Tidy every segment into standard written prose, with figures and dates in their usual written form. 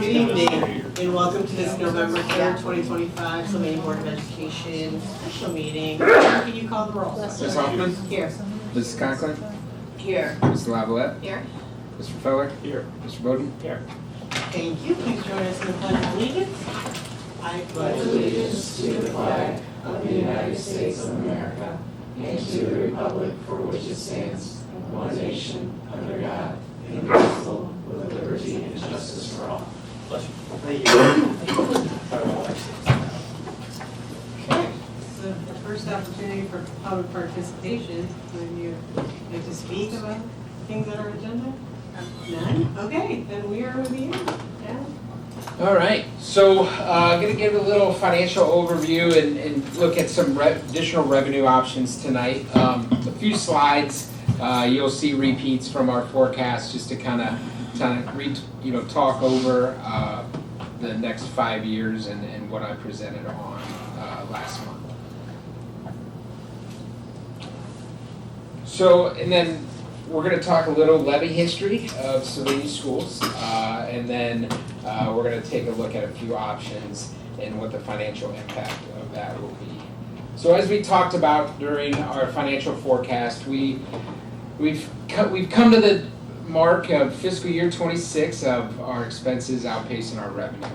Good evening, and welcome to this November 3rd, 2025 Sylvania Board of Education special meeting. Can you call the roll? Ms. Hoffman? Here. Mrs. Conklin? Here. Mr. Lavalette? Here. Mr. Feller? Here. Mr. Bowden? Here. Thank you. Please join us in the Pledge of Allegiance. I pledge allegiance to the flag of the United States of America and to the republic for which it stands, one nation, under God, indivisible, with liberty and justice for all. Bless you. Thank you. Okay, so the first opportunity for public participation, would you like to speak about things on our agenda? None? Okay, then we are with you. Yeah. All right, so I'm going to give a little financial overview and look at some additional revenue options tonight. A few slides, you'll see repeats from our forecast just to kind of talk over the next 5 years and what I presented on last month. So, and then we're going to talk a little levy history of Sylvania schools, and then we're going to take a look at a few options and what the financial impact of that will be. So as we talked about during our financial forecast, we've come to the mark of fiscal year 26 of our expenses outpacing our revenue,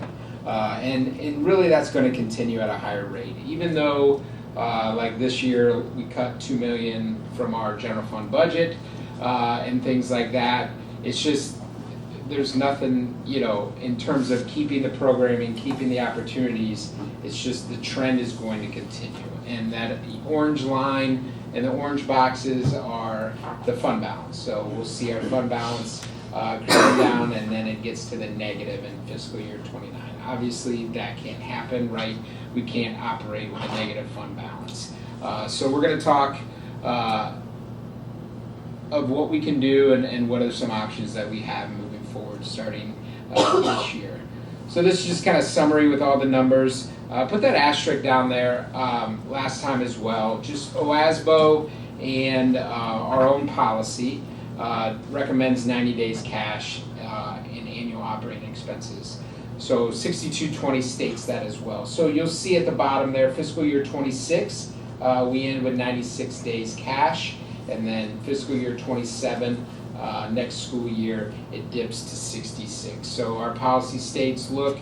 and really that's going to continue at a higher rate, even though like this year we cut $2 million from our general fund budget. And things like that. It's just, there's nothing, in terms of keeping the programming, keeping the opportunities, it's just the trend is going to continue. And that orange line and the orange boxes are the fund balance. So we'll see our fund balance come down, and then it gets to the negative in fiscal year 29. Obviously, that can't happen, right? We can't operate with a negative fund balance. So we're going to talk of what we can do and what are some options that we have moving forward starting this year. So this is just kind of summary with all the numbers. Put that asterisk down there last time as well. Just OASBO and our own policy recommends 90 days cash in annual operating expenses. So 6220 states that as well. So you'll see at the bottom there, fiscal year 26, we end with 96 days cash. And then fiscal year 27, next school year, it dips to 66. So our policy states, look,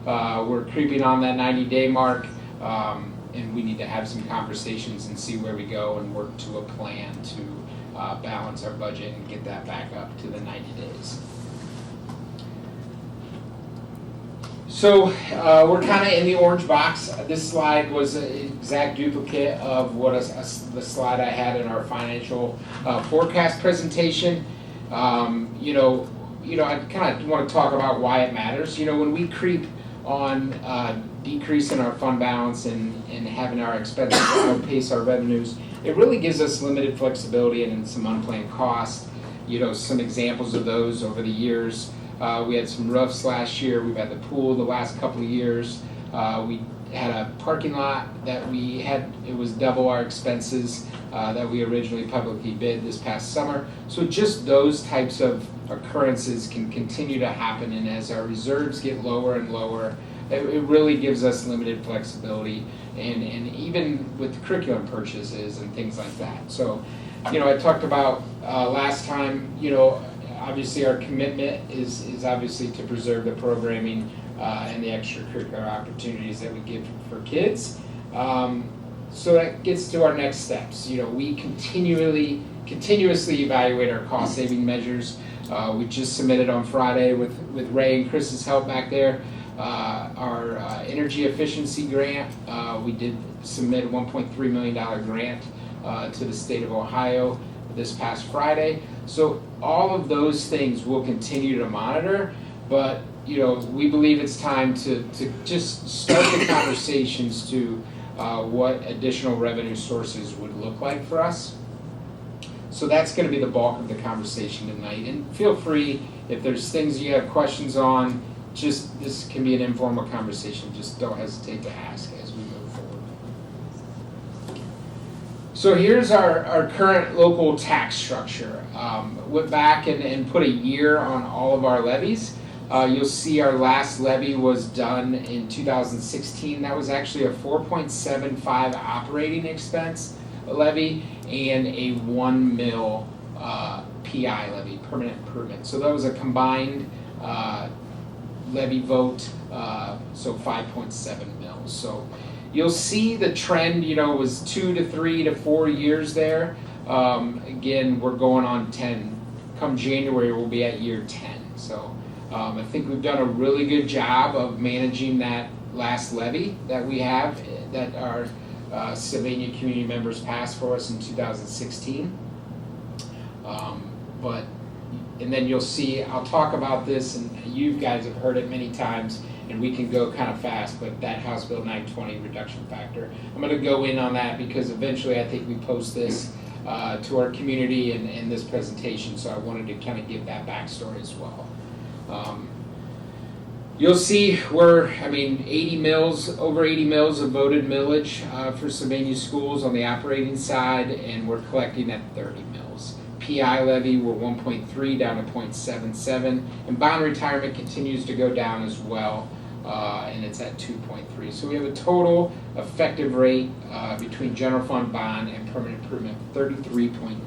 we're creeping on that 90-day mark, and we need to have some conversations and see where we go and work to a plan to balance our budget and get that back up to the 90 days. So we're kind of in the orange box. This slide was an exact duplicate of what the slide I had in our financial forecast presentation. I kind of want to talk about why it matters. When we creep on decreasing our fund balance and having our expenses outpace our revenues, it really gives us limited flexibility and some unplanned costs. Some examples of those over the years. We had some roofs last year. We've had the pool the last couple of years. We had a parking lot that it was double our expenses that we originally publicly bid this past summer. So just those types of occurrences can continue to happen, and as our reserves get lower and lower, it really gives us limited flexibility, and even with curriculum purchases and things like that. So, I talked about last time, obviously our commitment is obviously to preserve the programming and the extracurricular opportunities that we give for kids. So that gets to our next steps. We continuously evaluate our cost saving measures. We just submitted on Friday with Ray and Chris's help back there our energy efficiency grant. We did submit a $1.3 million grant to the state of Ohio this past Friday. So all of those things we'll continue to monitor, but we believe it's time to just start the conversations to what additional revenue sources would look like for us. So that's going to be the bulk of the conversation tonight. And feel free, if there's things you have questions on, this can be an informal conversation. Just don't hesitate to ask as we move forward. So here's our current local tax structure. Went back and put a year on all of our levies. You'll see our last levy was done in 2016. That was actually a 4.75 operating expense levy and a 1 mil PI levy, permanent improvement. So that was a combined levy vote, so 5.7 mils. So you'll see the trend, was 2 to 3 to 4 years there. Again, we're going on 10. Come January, we'll be at year 10. So I think we've done a really good job of managing that last levy that we have, that our Sylvania community members passed for us in 2016. And then you'll see, I'll talk about this, and you guys have heard it many times, and we can go kind of fast, but that House Bill 920 reduction factor. I'm going to go in on that because eventually I think we post this to our community in this presentation, so I wanted to kind of give that backstory as well. You'll see over 80 mills of voted millage for Sylvania schools on the operating side, and we're collecting at 30 mills. PI levy, we're 1.3 down to 0.77, and bond retirement continues to go down as well, and it's at 2.3. So we have a total effective rate between general fund bond and permanent improvement of 33.9.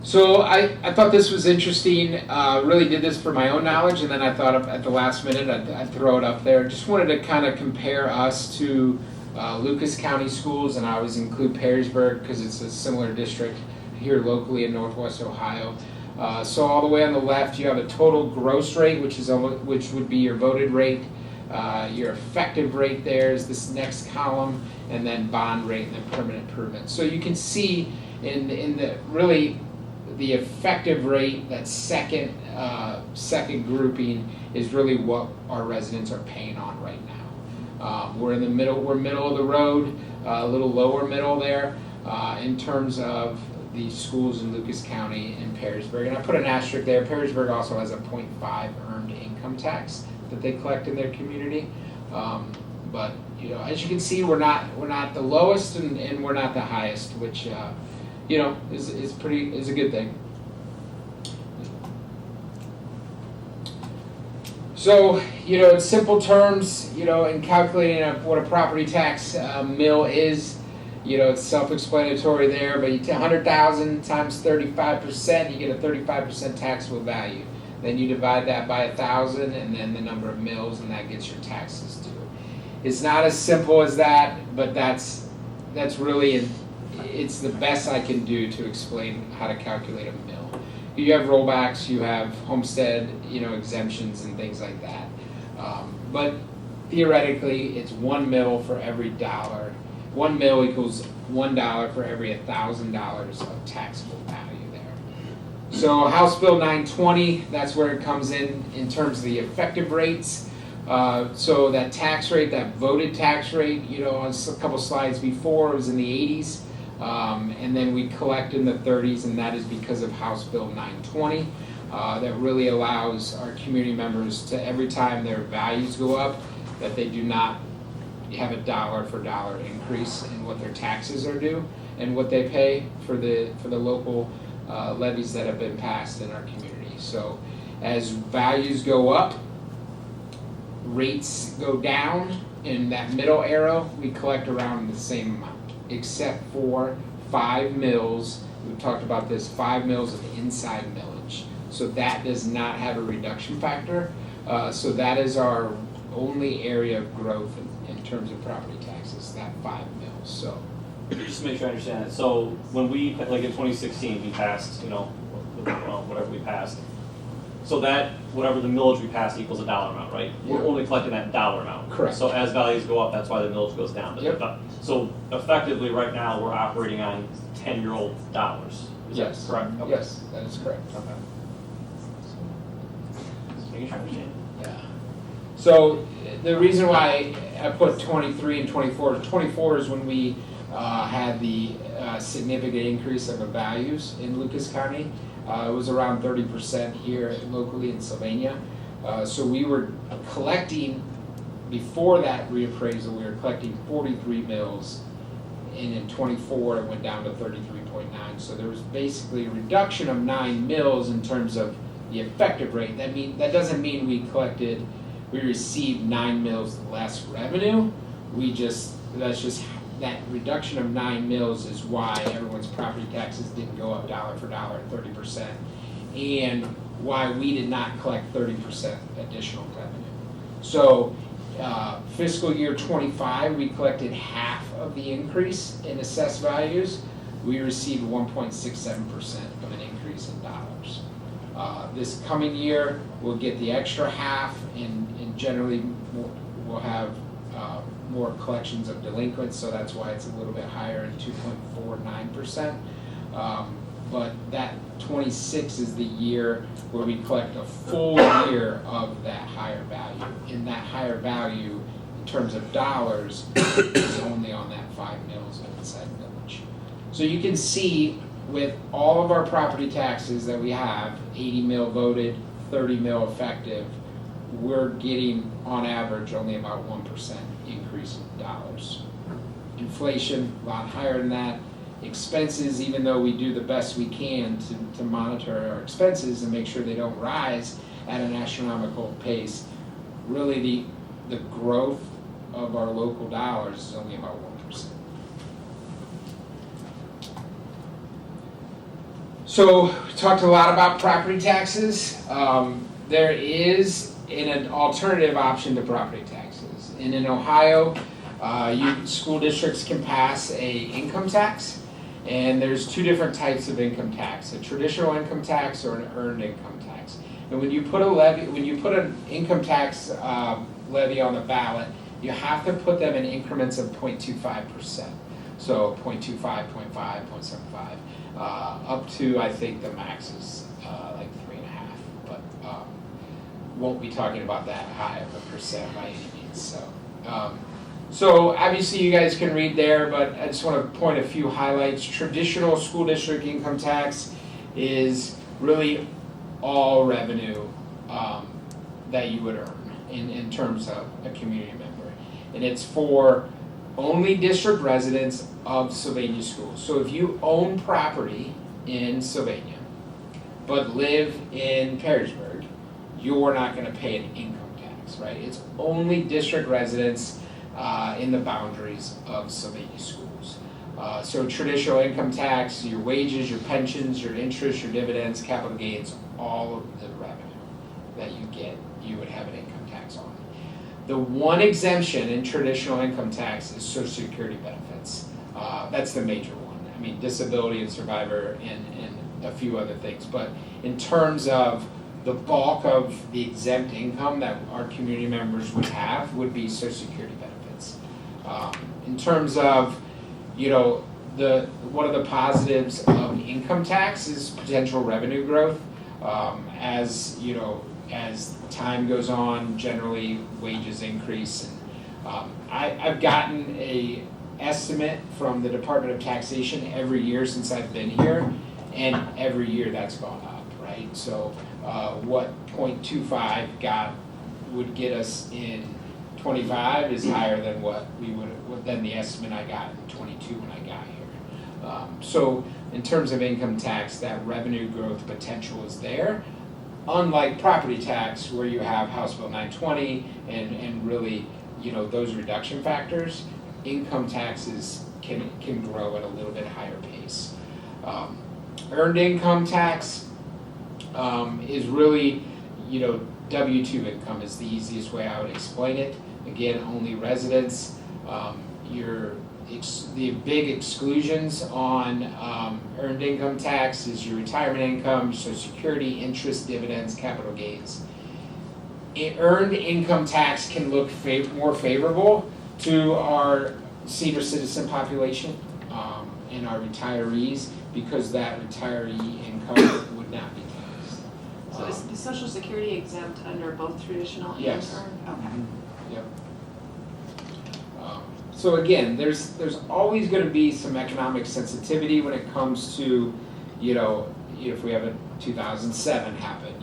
So I thought this was interesting, really did this for my own knowledge, and then I thought at the last minute I'd throw it up there. Just wanted to kind of compare us to Lucas County schools, and I always include Perrysburg because it's a similar district here locally in Northwest Ohio. So all the way on the left you have a total gross rate, which would be your voted rate. Your effective rate there is this next column, and then bond rate and then permanent improvement. So you can see in the really the effective rate, that second grouping, is really what our residents are paying on right now. We're in the middle. We're middle of the road, a little lower middle there in terms of the schools in Lucas County and Perrysburg. And I put an asterisk there. Perrysburg also has a 0.5 earned income tax that they collect in their community. But as you can see, we're not the lowest and we're not the highest, which is a good thing. So, in simple terms, in calculating what a property tax mill is, it's self-explanatory there, but you take 100,000 times 35%, you get a 35% taxable value. Then you divide that by 1,000 and then the number of mills, and that gets your taxes due. It's not as simple as that, but that's really it's the best I can do to explain how to calculate a mill. You have rollbacks, you have homestead, exemptions and things like that. But theoretically, it's 1 mill for every dollar. 1 mill equals $1 for every $1,000 of taxable value there. So House Bill 920, that's where it comes in terms of the effective rates. So that tax rate, that voted tax rate, on a couple slides before, it was in the 80s. And then we collect in the 30s, and that is because of House Bill 920. That really allows our community members to, every time their values go up, that they do not have a dollar for dollar increase in what their taxes are due and what they pay for the local levies that have been passed in our community. So as values go up, rates go down. In that middle arrow, we collect around the same amount, except for 5 mills. We've talked about this, 5 mills of inside millage. So that does not have a reduction factor. So that is our only area of growth in terms of property taxes, that 5 mills. So just to make sure I understand it, so when we, like in 2016, we passed, whatever we passed, so that, whatever the millage we passed equals a dollar amount, right? Yeah. We're only collecting that dollar amount. Correct. So as values go up, that's why the millage goes down. Yep. So effectively, right now, we're operating on 10-year-old dollars. Is yes, that correct? Okay. Yes, that is correct. Okay. Just making sure I understand. Yeah. So the reason why I put 23 and 24, 24 is when we had the significant increase of the values in Lucas County. It was around 30% here locally in Sylvania. So we were collecting, before that reappraisal, we were collecting 43 mills, and in 24 it went down to 33.9. So there was basically a reduction of 9 mills in terms of the effective rate, that doesn't mean we received 9 mils less revenue. That reduction of 9 mils is why everyone's property taxes didn't go up dollar for dollar 30%, and why we did not collect 30% additional revenue. So fiscal year 25, we collected half of the increase in assessed values. We received 1.67% of an increase in dollars. This coming year, we'll get the extra half, and generally we'll have more collections of delinquents, so that's why it's a little bit higher at 2.49%. But that 26 is the year where we collect a full year of that higher value. And that higher value, in terms of dollars, is only on that 5 mils inside village. So you can see with all of our property taxes that we have, 80 mil voted, 30 mil effective, we're getting on average only about 1% increase in dollars. Inflation, a lot higher than that. Expenses, even though we do the best we can to monitor our expenses and make sure they don't rise at an astronomical pace, really the growth of our local dollars is only about 1%. So we talked a lot about property taxes. There is an alternative option to property taxes. And in Ohio, school districts can pass a income tax. And there's two different types of income tax: a traditional income tax or an earned income tax. And when you put an income tax levy on the ballot, you have to put them in increments of 0.25%. So 0.25, 0.5, 0.75, up to, I think the max is like 3.5. But won't be talking about that high of a percent by any means. So obviously you guys can read there, but I just want to point a few highlights. Traditional school district income tax is really all revenue that you would earn in terms of a community member. And it's for only district residents of Sylvania schools. So if you own property in Sylvania but live in Perrysburg, you're not going to pay an income tax, right? It's only district residents in the boundaries of Sylvania schools. So traditional income tax, your wages, your pensions, your interest, your dividends, capital gains, all of the revenue that you get, you would have an income tax on. The one exemption in traditional income tax is Social Security benefits. That's the major one. I mean, disability and survivor and a few other things. But in terms of the bulk of the exempt income that our community members would have would be Social Security benefits. In terms of, one of the positives of income tax is potential revenue growth. As time goes on, generally wages increase. And I've gotten a estimate from the Department of Taxation every year since I've been here, and every year that's gone up, right? So what 0.25 would get us in 25 is higher than than the estimate I got in 22 when I got here. So in terms of income tax, that revenue growth potential is there. Unlike property tax, where you have House Bill 920 and really, those reduction factors, income taxes can grow at a little bit higher pace. Earned income tax is really, W-2 income is the easiest way I would explain it. Again, only residents. The big exclusions on earned income tax is your retirement income, Social Security, interest, dividends, capital gains. Earned income tax can look more favorable to our senior citizen population and our retirees, because that retiree income would not be taxed. So is the Social Security exempt under both traditional and Yes. earned? Okay. Yep. So again, there's always going to be some economic sensitivity when it comes to, if we have a 2007 happen,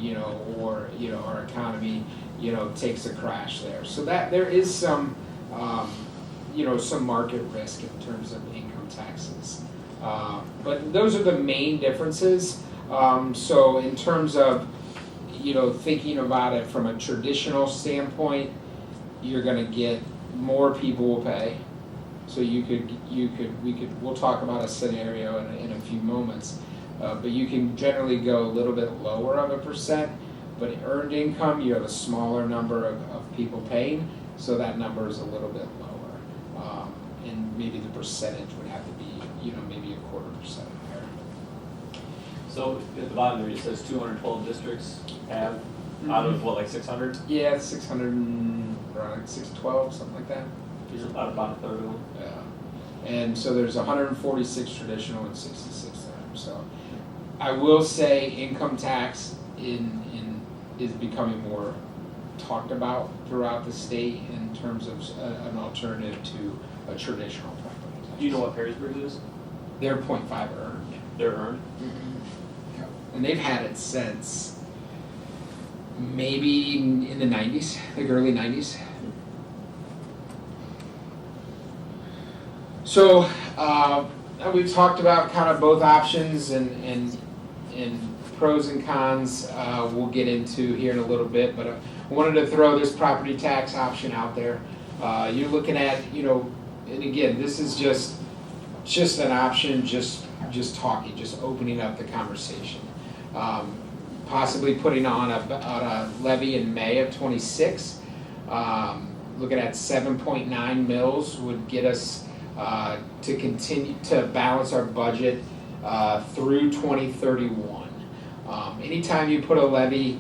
or our economy, takes a crash there. So that there is some, some market risk in terms of income taxes. But those are the main differences. So in terms of, thinking about it from a traditional standpoint, you're gonna get more people will pay. So we'll talk about a scenario in a few moments. But you can generally go a little bit lower of a percent, but earned income, you have a smaller number of people paying, so that number is a little bit lower. And maybe the percentage would have to be, maybe 1/4% higher. So at the bottom there, it says 212 districts have, out of what, like 600? Yeah, 600 and around 612, something like that. There's about a third of them. Yeah. And so there's 146 traditional and 66 there. So I will say income tax is becoming more talked about throughout the state in terms of an alternative to a traditional property tax. Do you know what Perrysburg is? They're 0.5 earned. They're earned? Yeah. And they've had it since maybe in the 90s, like early 90s. So we've talked about kind of both options and pros and cons. We'll get into here in a little bit, but I wanted to throw this property tax option out there. You're looking at, and again, this is just an option, just talking, just opening up the conversation. Possibly putting on a levy in May of 26. Looking at 7.9 mils would get us to continue to balance our budget through 2031. Anytime you put a levy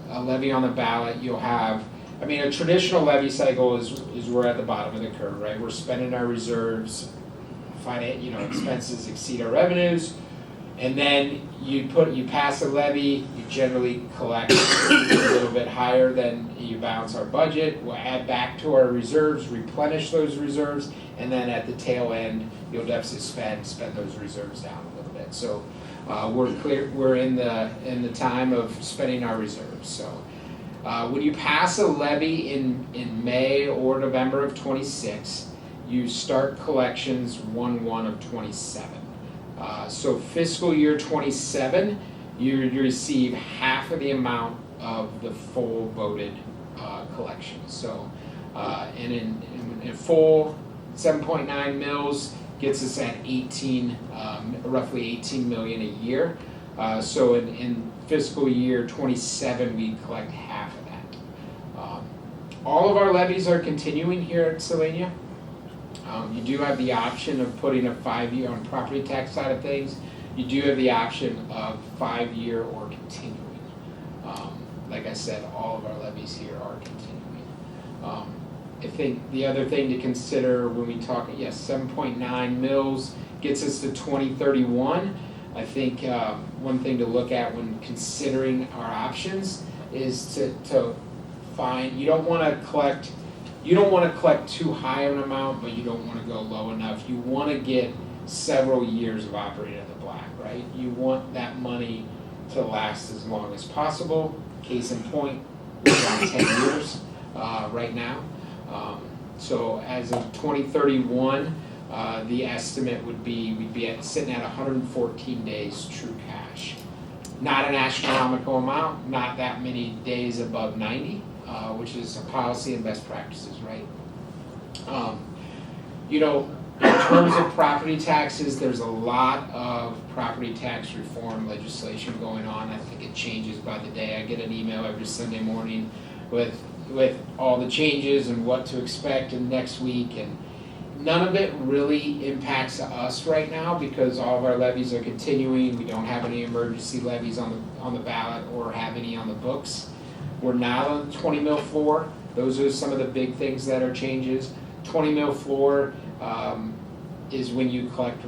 on the ballot, you'll have, a traditional levy cycle is we're at the bottom of the curve, right? We're spending our reserves, expenses exceed our revenues, and then you pass a levy, you generally collect a little bit higher than you balance our budget, we'll add back to our reserves, replenish those reserves, and then at the tail end, you'll deficit spend those reserves down a little bit. So we're in the time of spending our reserves. So when you pass a levy in May or November of 26, you start collections 1/1 of 27. So fiscal year 27, you receive half of the amount of the full voted collection. So and in full, 7.9 mils gets us at roughly 18 million a year. So in fiscal year 27, we collect half of that. All of our levies are continuing here at Sylvania. You do have the option of putting a 5-year on property tax side of things. You do have the option of 5-year or continuing. Like I said, all of our levies here are continuing. I think the other thing to consider when we talk, 7.9 mils gets us to 2031. I think one thing to look at when considering our options is to find, you don't want to collect too high of an amount, but you don't want to go low enough. You want to get several years of operating in the black, right? You want that money to last as long as possible. Case in point, we're on 10 years right now. So as of 2031, the estimate would be we'd be sitting at 114 days true cash. Not an astronomical amount, not that many days above 90, which is a policy and best practices, right? In terms of property taxes, there's a lot of property tax reform legislation going on. I think it changes by the day. I get an email every Sunday morning with all the changes and what to expect in next week, and none of it really impacts us right now because all of our levies are continuing. We don't have any emergency levies on the ballot or have any on the books. We're now on the 20 mil floor. Those are some of the big things that are changes. 20 mil floor is when you collect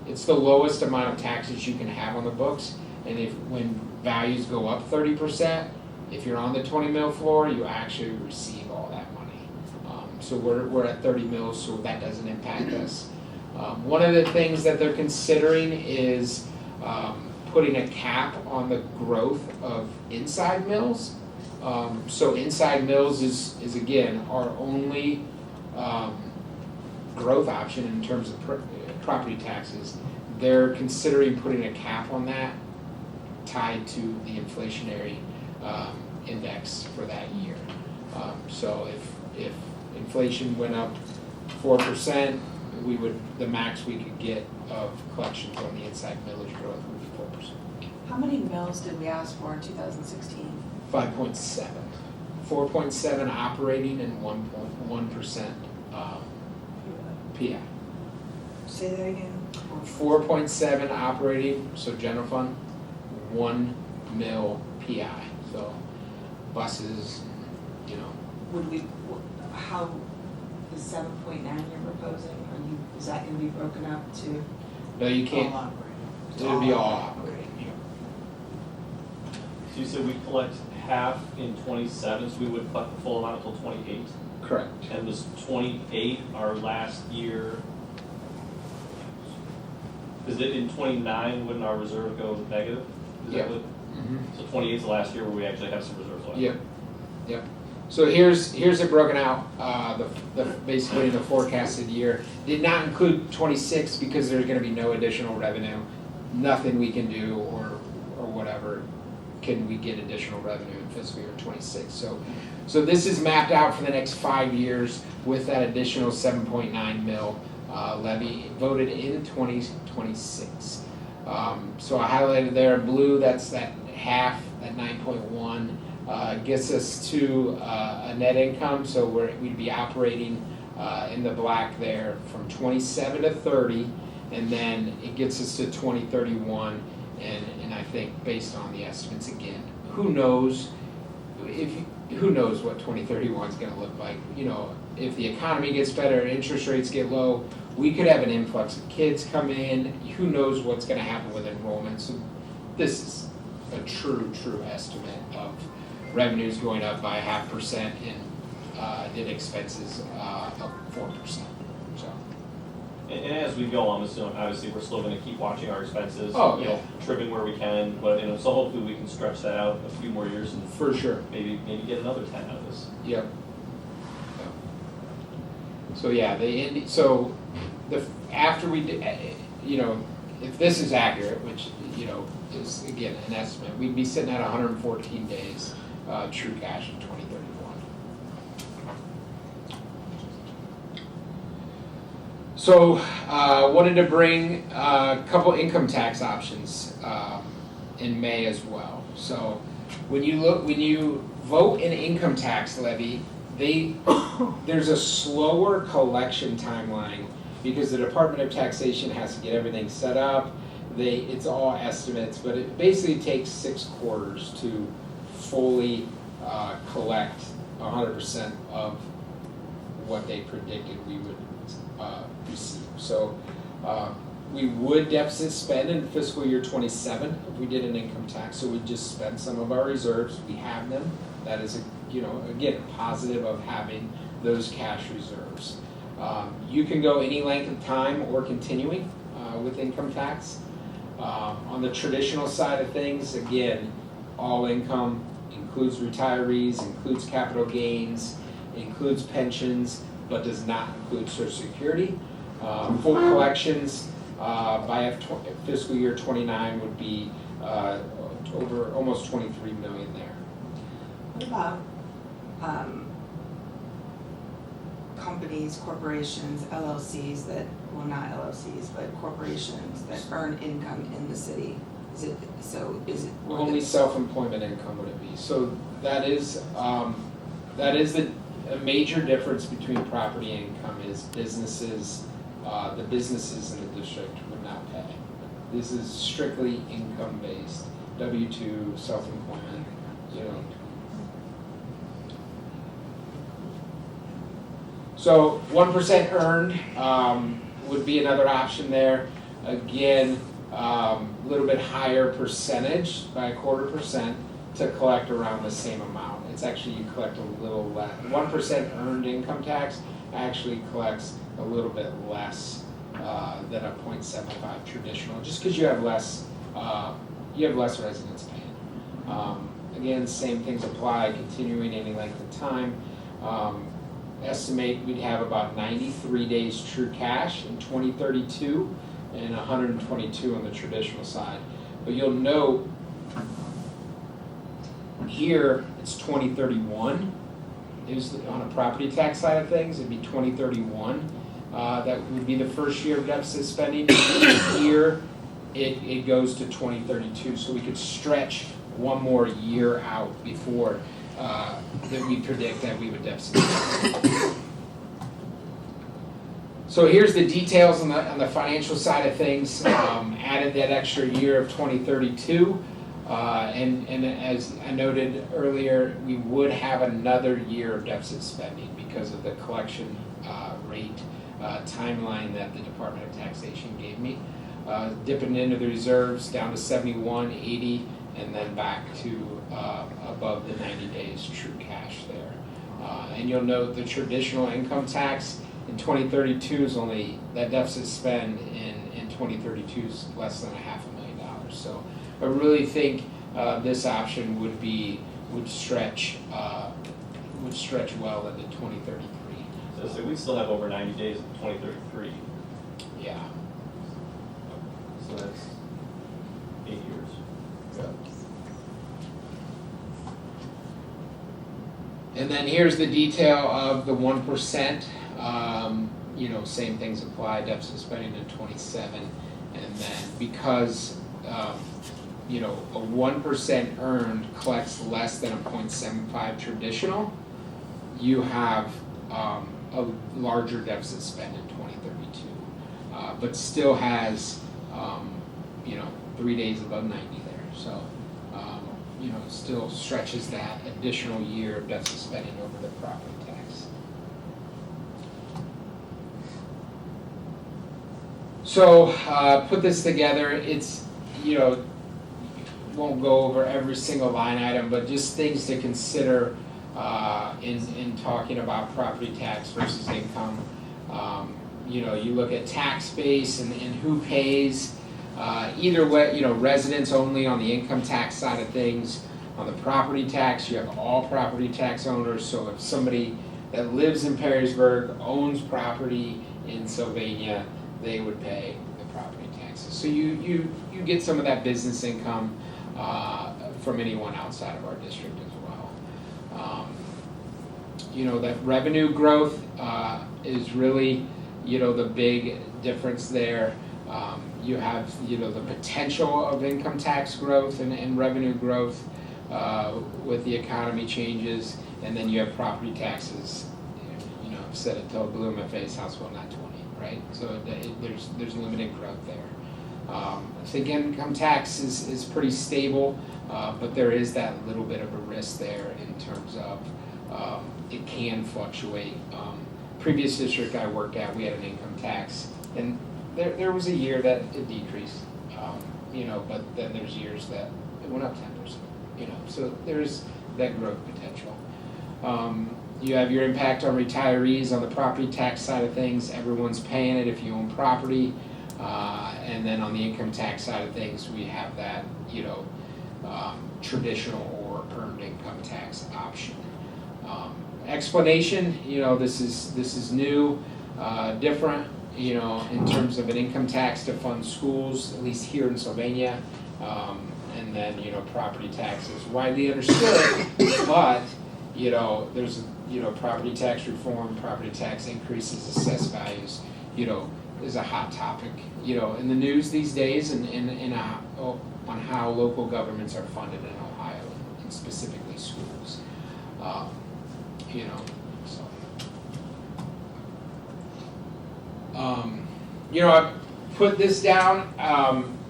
it's the lowest amount of taxes you can have on the books, and when values go up 30%, if you're on the 20 mil floor, you actually receive all that money. So we're at 30 mils, so that doesn't impact us. One of the things that they're considering is putting a cap on the growth of inside mills. So inside mills is again our only growth option in terms of property taxes. They're considering putting a cap on that tied to the inflationary index for that year. So if inflation went up 4%, the max we could get of collections on the inside millage growth would be 4%. How many mills did we ask for in 2016? 5.7. 4.7 operating and 1% PI. Say that again. 4.7 operating, so general fund, 1 mil PI. So buses, you know, Would we, how, the 7.9 you're proposing, is that gonna be broken up to no, you can't, all operating? it'll be all operating, yeah. So you said we collect half in 27, so we would collect the full amount until 28? Correct. And was 28 our last year? Is it in 29, wouldn't our reserve go negative? Is that Yeah. what- Mm-hmm. So 28 is the last year where we actually have some reserves left? Yep, yep. So here's it broken out, basically in the forecasted year. Did not include 26 because there's gonna be no additional revenue. Nothing we can do or whatever can we get additional revenue in fiscal year 26. So this is mapped out for the next 5 years with that additional 7.9 mil levy voted in 2026. So I highlighted there in blue, that's that half, that 9.1. Gets us to a net income, so we'd be operating in the black there from 27 to 30, and then it gets us to 2031, and I think based on the estimates again, who knows what 2031 is going to look like. You know, if the economy gets better and interest rates get low, we could have an influx of kids come in. Who knows what's going to happen with enrollment? So this is a true estimate of revenues going up by 0.5% and expenses up 4%. So And as we go, I'm assuming, obviously, we're still gonna keep watching our expenses, Oh, you know, trimming where we can, but, you know, so hopefully we can stretch that out a few more years and for sure. maybe get another 10 out of this. Yep. So yeah, after we you know, if this is accurate, which you know is again an estimate, we'd be sitting at 114 days true cash in 2031. So wanted to bring a couple income tax options in May as well. So when you vote an income tax levy, there's a slower collection timeline because the Department of Taxation has to get everything set up. It's all estimates, but it basically takes 6 quarters to fully collect 100% of what they predicted we would receive. So we would deficit spend in fiscal year 27 if we did an income tax. So we just spend some of our reserves. We have them. That is again, positive of having those cash reserves. You can go any length of time or continuing with income tax. On the traditional side of things, again, all income includes retirees, includes capital gains, includes pensions, but does not include Social Security. Full collections by fiscal year 29 would be over almost 23 million there. What about companies, corporations, LLCs that, well, not LLCs, but corporations that earn income in the city? Is it Only self-employment income would it be. So that is a major difference between property income is businesses, the businesses in the district would not pay. This is strictly income-based, W-2, self-employment, you know. So 1% earned would be another option there. Again, a little bit higher percentage by 0.25% to collect around the same amount. It's actually you collect a little less. 1% earned income tax actually collects a little bit less than a 0.75 traditional, just because you have less residents paying. Again, same things apply, continuing any length of time. Estimate we'd have about 93 days true cash in 2032 and 122 on the traditional side. But you'll note Here, it's 2031. Is on a property tax side of things, it'd be 2031. That would be the first year of deficit spending. Here, it goes to 2032, so we could stretch one more year out before that we predict that we would deficit spend. So here's the details on the financial side of things. Added that extra year of 2032. And as I noted earlier, we would have another year of deficit spending because of the collection rate timeline that the Department of Taxation gave me. Dipping into the reserves down to 71, 80, and then back to above the 90 days true cash there. And you'll note the traditional income tax in 2032 is only, that deficit spend in 2032 is less than $500,000. So I really think this option would stretch well into 2033. So we still have over 90 days of 2033, Yeah. so that's 8 years. And then here's the detail of the 1%. Same things apply, deficit spending in 27. And then because, a 1% earned collects less than a 0.75 traditional, you have a larger deficit spend in 2032. But still has, 3 days above 90 there. So, it still stretches that additional year of deficit spending over the property tax. So, put this together, it's, won't go over every single line item, but just things to consider in talking about property tax versus income. You look at tax base and who pays. Either way, residents only on the income tax side of things. On the property tax, you have all property tax owners. So if somebody that lives in Perrysburg owns property in Sylvania, they would pay the property taxes. So you get some of that business income from anyone outside of our district as well. That revenue growth is really, the big difference there. You have, the potential of income tax growth and revenue growth with the economy changes, and then you have property taxes. I've said it till blue in my face, House Bill 920, right? So there's limited growth there. I think income tax is pretty stable, but there is that little bit of a risk there in terms of it can fluctuate. Previous district I worked at, we had an income tax, and there was a year that it decreased, but then there's years that it went up 10%, so there's that growth potential. You have your impact on retirees on the property tax side of things. Everyone's paying it if you own property. And then on the income tax side of things, we have that, traditional or earned income tax option. Explanation, this is new, different, in terms of an income tax to fund schools, at least here in Sylvania. And then, property tax is widely understood, but, there's, property tax reform, property tax increases, assessed values, is a hot topic, in the news these days and on how local governments are funded in Ohio, and specifically schools. I put this down,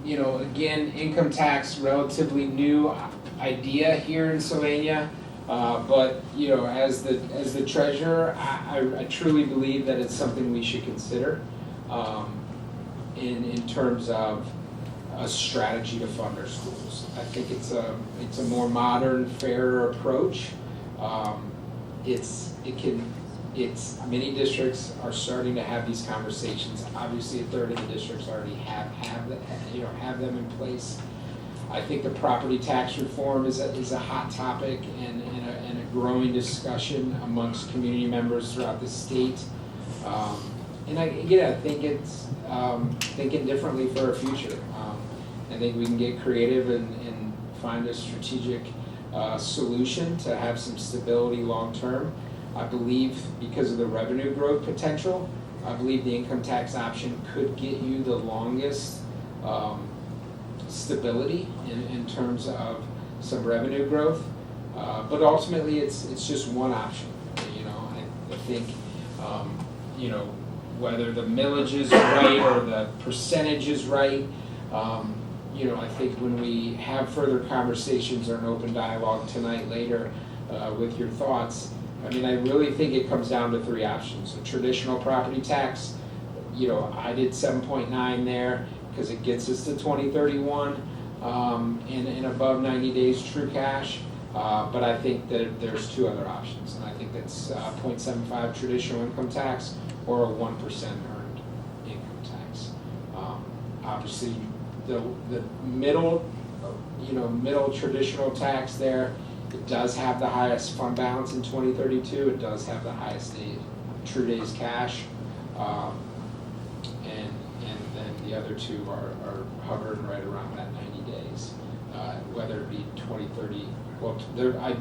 again, income tax, relatively new idea here in Sylvania. But as the treasurer, I truly believe that it's something we should consider in terms of a strategy to fund our schools. I think it's a more modern, fairer approach. Many districts are starting to have these conversations. Obviously, a third of the districts already have them in place. I think the property tax reform is a hot topic and a growing discussion amongst community members throughout the state. And I think it's thinking differently for our future. I think we can get creative and find a strategic solution to have some stability long-term. I believe because of the revenue growth potential, I believe the income tax option could get you the longest stability in terms of some revenue growth. But ultimately, it's just one option, you know. I think, you know, whether the millage is right or the percentage is right, you know, I think when we have further conversations or an open dialogue tonight later with your thoughts, I mean, I really think it comes down to three options. A traditional property tax, you know, I did 7.9 there because it gets us to 2031 and above 90 days true cash. But I think that there's two other options, and I think that's 0.75 traditional income tax or a 1% earned income tax. Obviously, the middle, you know, middle traditional tax there, it does have the highest fund balance in 2032. It does have the highest true days cash, and then the other two are hovering right around that 90 days, whether it be 2030. Well, I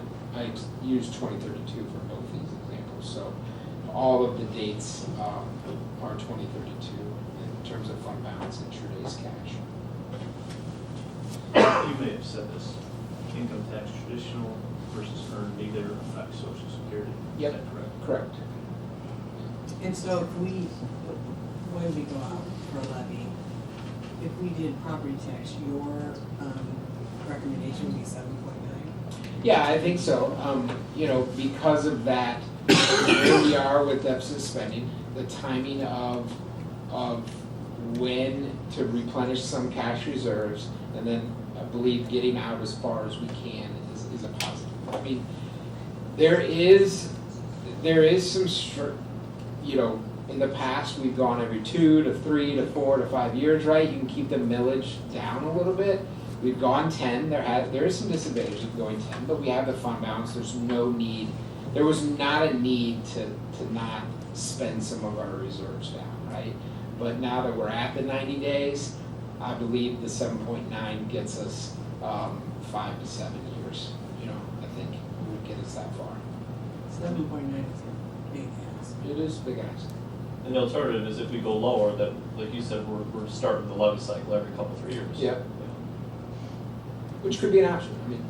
used 2032 for both these examples, so all of the dates are 2032 in terms of fund balance and true days cash. You may have said this, income tax traditional versus earned neither affects Social Security. Yep. Is that correct? Correct. And so if we, when we go out for a levy, if we did property tax, your recommendation would be 7.9? Yeah, I think so. You know, because of that, where we are with deficit spending, the timing of when to replenish some cash reserves, and then I believe getting out as far as we can is a positive. I mean, there is some, you know, in the past we've gone every 2 to 3 to 4 to 5 years, right? You can keep the millage down a little bit. We've gone 10, there is some disadvantage of going 10, but we have the fund balance, there's no need, there was not a need to not spend some of our reserves down, right? But now that we're at the 90 days, I believe the 7.9 gets us 5 to 7 years, you know, I think would get us that far. 7.9 is a big ask. It is big ask. And the alternative is if we go lower, that, like you said, we're starting the levy cycle every couple, 3 years. Yep. Which could be an option, I mean,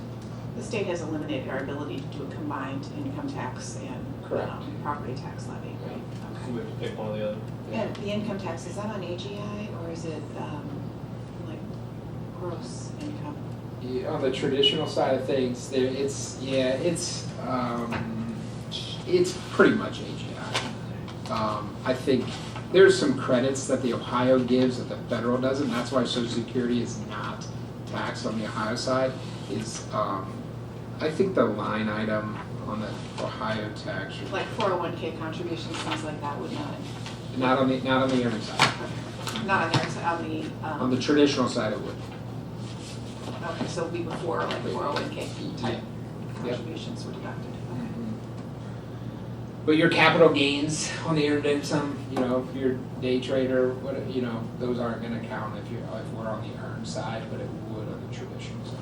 The state has eliminated our ability to do a combined income tax and Correct. Property tax levy, right? So we have to pick one or the other. And the income tax, is that on AGI or is it like gross income? yeah, on the traditional side of things, it's pretty much AGI. I think there's some credits that the Ohio gives that the federal doesn't. That's why Social Security is not taxed on the Ohio side. Is I think the line item on the Ohio tax, Like 401k contributions, things like that would not on the earning side. not on there, On the traditional side, it would. okay, so it'd be before like 401k type Yep. contributions were deducted. Okay. But your capital gains on the earned income, you know, if you're a day trader, what, you know, those aren't gonna count if we're on the earned side, but it would on the traditional side.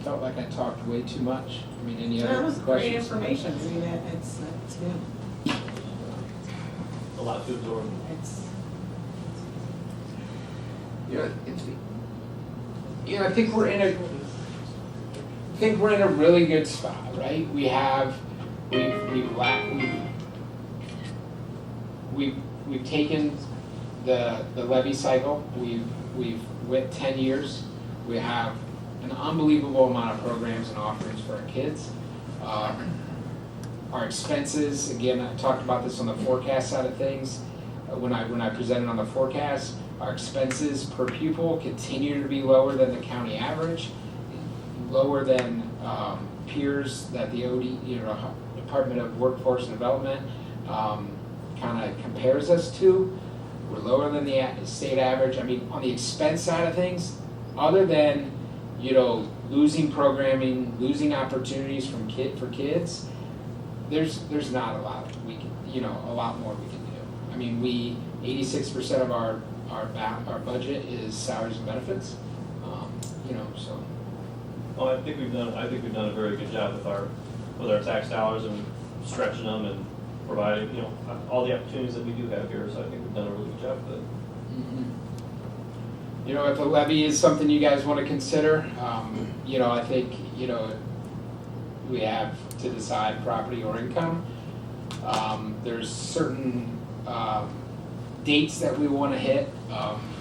Felt like I talked way too much. I mean, any That other was great questions? information, I mean, it's good, A lot to absorb. it's, I think we're in a really good spot, right? We've taken the levy cycle. We've went 10 years. We have an unbelievable amount of programs and offerings for our kids. Our expenses, again, I talked about this on the forecast side of things. When I presented on the forecast, our expenses per pupil continue to be lower than the county average, lower than peers that the Department of Workforce and Development kind of compares us to. We're lower than the state average. I mean, on the expense side of things, other than, you know, losing programming, losing opportunities for kids, there's not a lot we can, you know, a lot more we can do. I mean, 86% of our our budget is salaries and benefits, so. Well, I think we've done a very good job with our tax dollars and stretching them and providing, all the opportunities that we do have here, so I think we've done a really good job with it. If a levy is something you guys want to consider, I think, we have to decide property or income. There's certain dates that we want to hit.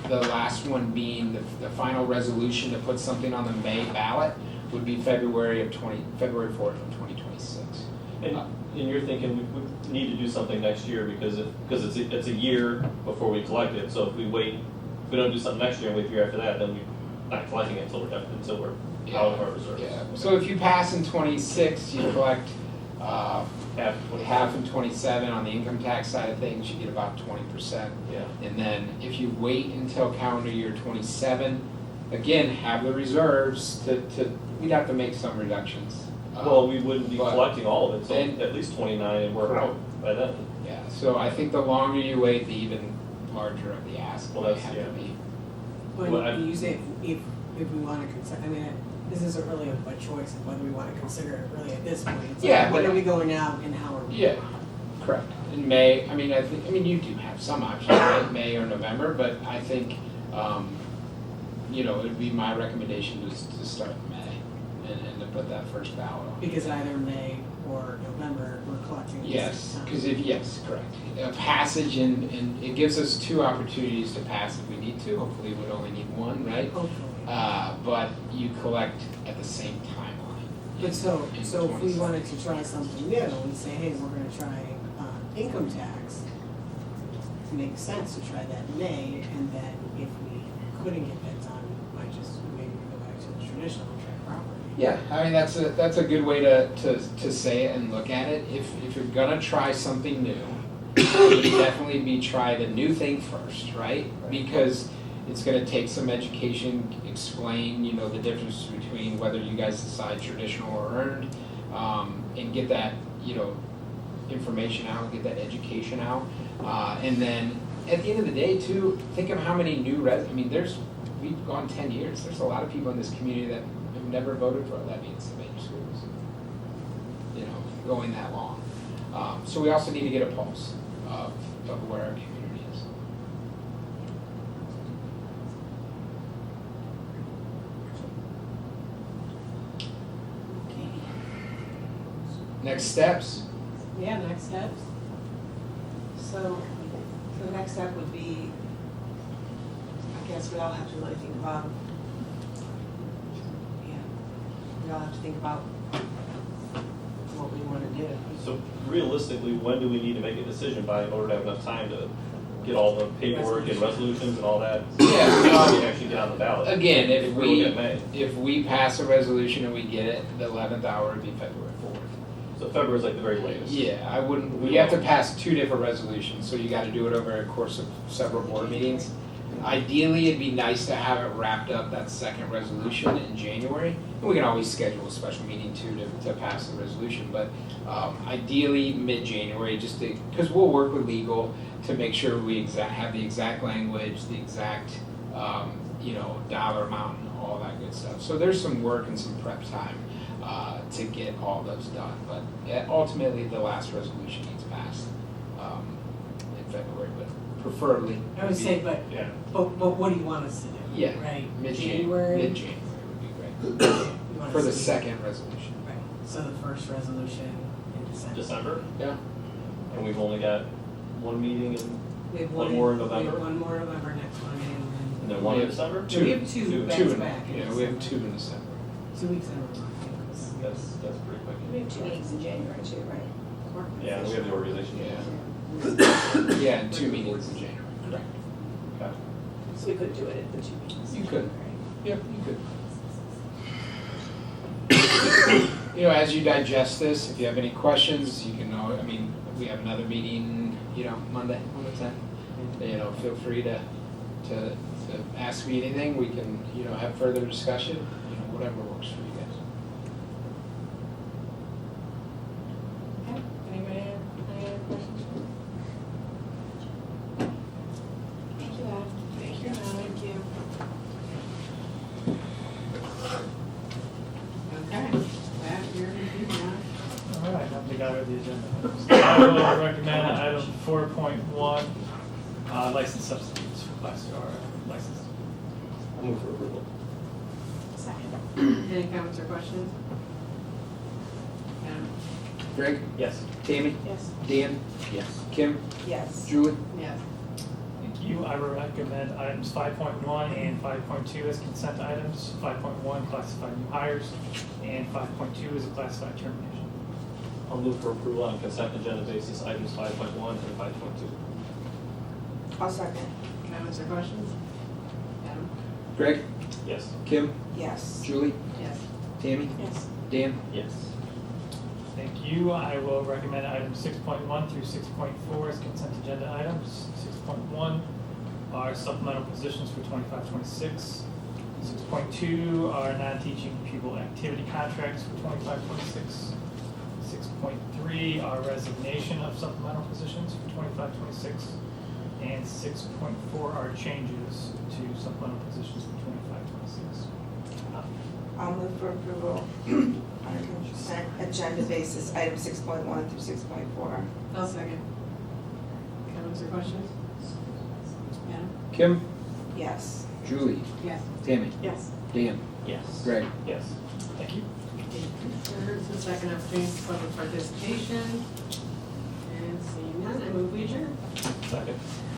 The last one being the final resolution to put something on the May ballot would be February 4th of 2026. And you're thinking we need to do something next year because it's a year before we collect it, so if we don't do something next year and wait the year after that, then we're not collecting it until we're out of our reserves. Yeah, so if you pass in 26, you collect half in 27. On the income tax side of things, you get about 20%. Yeah. And then if you wait until calendar year 27, again, have the reserves we'd have to make some reductions. Well, we wouldn't be but- collecting all of it, so and- at least 29 and we're out by then. Yeah, so I think the longer you wait, the even larger of the ask Well, will that's- have yeah. to be. Well, I- When you say if we wanna consider, this isn't really a choice of whether we wanna consider it really at this point. It's like, Yeah, when but- are we going out and how are we? Yeah, correct. In May, you do have some options, right, May or November, but I think, it would be my recommendation to start in May and to put that first ballot on. Because either May or November, we're collecting at the Yes, same time. because yes, correct. A passage and it gives us 2 opportunities to pass if we need to. Hopefully, we'd only need 1, right? Hopefully. But you collect at the same timeline. But so in if we 27. wanted to try something new and say, hey, we're gonna try income tax, it makes sense to try that in May, and then if we couldn't get that done, we might just maybe go back to the traditional and try property. Yeah, that's a good way to say it and look at it. If you're gonna try something new, it would definitely try the new thing first, right? Because it's gonna take some education, explain, the difference between whether you guys decide traditional or earned, and get that, information out, get that education out. And then at the end of the day too, think of how many new we've gone 10 years. There's a lot of people in this community that have never voted for a levy in some major schools, going that long. So we also need to get a pulse of where our community is. Next steps. Yeah, next steps. So the next step would be, I guess we all have to really think about, we all have to think about what we want to do. So realistically, when do we need to make a decision by in order to have enough time to get all the paperwork and resolutions and all that? Yeah, So we can actually get on the ballot. Again, If we look at May. if we pass a resolution and we get it, the 11th hour would be February 4th. So February is like the very latest. Yeah, I wouldn't, we have to pass 2 different resolutions, so you gotta do it over a course of several board meetings. Ideally, it'd be nice to have it wrapped up, that second resolution in January. And we can always schedule a special meeting too to pass the resolution, but ideally mid-January, because we'll work with legal to make sure we have the exact language, the exact, dollar amount and all that good stuff. So there's some work and some prep time to get all those done, but ultimately, the last resolution needs passed in February, but preferably. I would say, but Yeah. what do you want us to do? Yeah, Right, Mid-January would be great, You want for us the to- second resolution. Right, so the first resolution in December. December, Yeah. and we've only got one meeting We have One more in We November? have one more in November, next one and then one We in have December? No, we have two back to back in Yeah, we have December. 2 in December. 2 weeks in a row, I think it was. That's pretty quick. We have 2 meetings in January too, right? Yeah, we have the organization. Yeah. Yeah, and 2 meetings in January. Okay. So we could do it at the 2 meetings. You could. Right. Yep, you could. As you digest this, if you have any questions, you can we have another meeting, Monday on the 10th. Feel free to ask me anything. We can, have further discussion, whatever works for you guys. Okay, anybody have any other questions? Thank you, Adam. agenda items. I will recommend item 4.1, licensed substitutes for Class 2 license. I'll move for approval. Second. Any comments or questions? Adam? Greg, Yes. Tammy, Yes. Dan, Yes. Kim, Yes. Julie, Yes. Thank you. I will recommend items 5.1 and 5.2 as consent items. 5.1 classified new hires, and 5.2 is a classified termination. I'll move for approval on consent agenda basis, items 5.1 and 5.2. I'll second. Comments or questions? Adam? Greg, Yes. Kim, Yes. Julie, Yes. Tammy, Yes. Dan, Yes. Thank you. I will recommend items 6.1 through 6.4 as consent agenda items. 6.1 are supplemental positions for 25-26. 6.2 are non-teaching pupil activity contracts for 25-26. 6.3 are resignation of supplemental positions for 25-26. And 6.4 are changes to supplemental positions for 25-26. I'll move for approval on a consent agenda basis, item 6.1 through 6.4. I'll second. Comments or questions? Adam? Kim, Yes. Julie, Yes. Tammy, Yes. Dan, Yes. Greg. Yes. Thank you. Third, the second opportunity for public participation. And seeing none, I move we adjourn. Second.